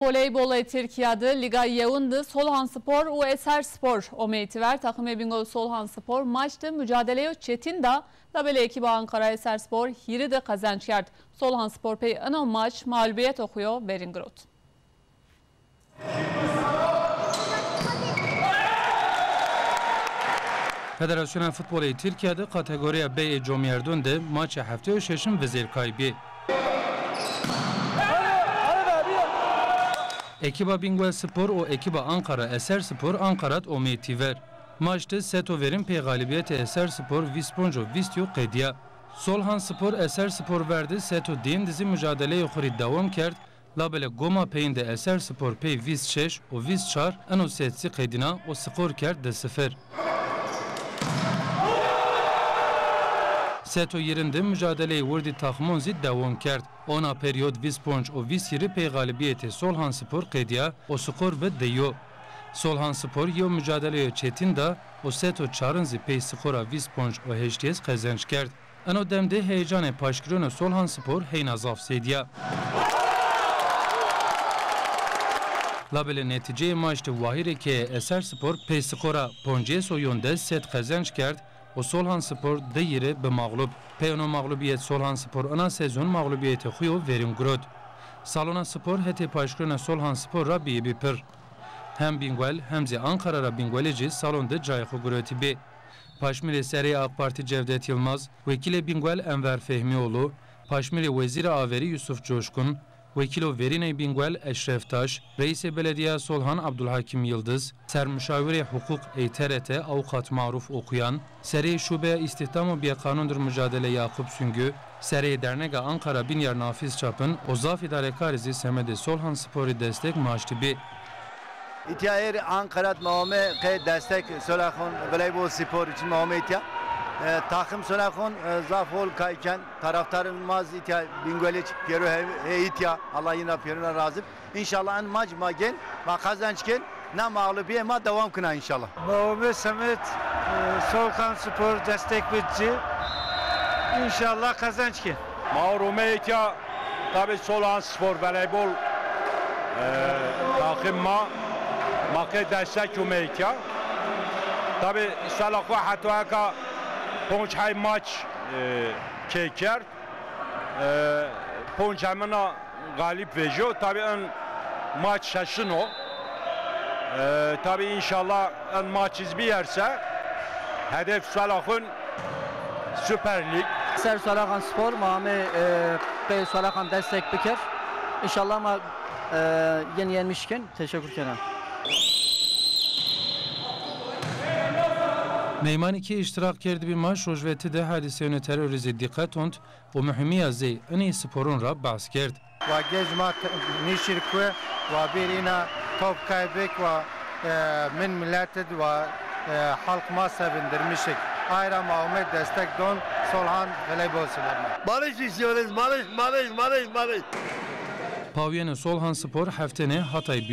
Voleybol Türkiye'de Liga Yevun'da Solhanspor u Eserspor o meytiver takımı bingol Solhanspor maçta mücadeleyi çetin da labele ekibi Ankara Eserspor hiri de kazanç yard. Solhanspor pey ana maç mağlubiyet okuyor Beringrod. Federasyona Futbolu Türkiye'de kategoriya B Comyerdun'de maçı hafta şeşim vezir kaybı. Ekiba Bingöl Spor o ekiba Ankara Eserspor Ankarat o meytiver. Maçta seto verin pey galibiyeti Eserspor Visponjo Vistyo Qediya. Solhanspor Eserspor verdi seto din dizi mücadele yukarı devam kert. Labele goma peyinde Eserspor pey vis 6 o vis 4 eno setsi Qedina o skor kert de 0. Seto yerinde mücadeleyi vurdu takımınızı devam kert. Ona periyod Visponj o Visiri pey galibiyeti Solhanspor Qediya o skor ve deyo. Solhanspor yo mücadeleye çetin da o seto çarınızı pey skora Visponj o HTS kazanç kert. Ano demde heyecanı paşkırını Solhanspor heyna zaf sediya. Labele netice maçta vahire ki Eserspor pey skora Ponces o yönde set kazanç kert. O Solhanspor deyire be mağlup. Peyano mağlubiyet Solhanspor ana sezon mağlubiyeti xuyo Beringrod. Salona Spor hete paşkrona Solhanspor ra bir pır. Hem Bingöl hem de Ankara ra Bingöleci salonda cayxu groti be. Paşmili Seri AK Parti Cevdet Yılmaz, Vekili Bingöl Enver Fehmioğlu, Paşmili Vezir Averi Yusuf Coşkun, Vekilo Verine Bingöl Eşref Taş, Reis-i Belediye Solhan Abdülhakim Yıldız, Sermüşaviri Hukuk TRT Avukat Maruf Okuyan, Seri Şube İstihdam ve Kanundur Mücadele Yakup Süngü, Seri Dernega Ankara Binyar Nafiz Çapın, Ozaf İdare Karizi Semedi Solhanspor'u destek maaştı bir. İtiyayır Ankarat Mahome destek Solakon voleybol spor için Mahome İtiyay. Takım Solakon zafol kayken taraftarımız İtiyay Bingöliç Piero İtiyay Allah yine Piero'na razı. İnşallah en maç magen ve kazançken ne mağlubiye ma devam kına inşallah. Mahome Samet Solhanspor destek verici. İnşallah kazançken. Mahome İtiyay tabi Solhanspor voleybol takım Makı destek umeyka. Tabi salakı hatta ponç hay maç keker. Ponç hamına galip vejo. Tabi en maç şaşın o. Tabi inşallah en maç izbi yerse hedef salakın Süper Lig. Ser Solhanspor Mahme Bey Solhan destek bikir. İnşallah yeni yenmişken teşekkür ederim. Neyman iki iştirak kerdi bir maç rojveti de hadise terörize dikkat ont o mühimiye zey eni sporun ra bahs kerd. Ve gezma nişirkü ve birina top kaybek ve min milleted ve halkma sevindirmişik. Ayra Mahmut destek don Solhan voleybol sporuna. Barış istiyoruz, barış. Pavyeni Solhanspor haftene Hatay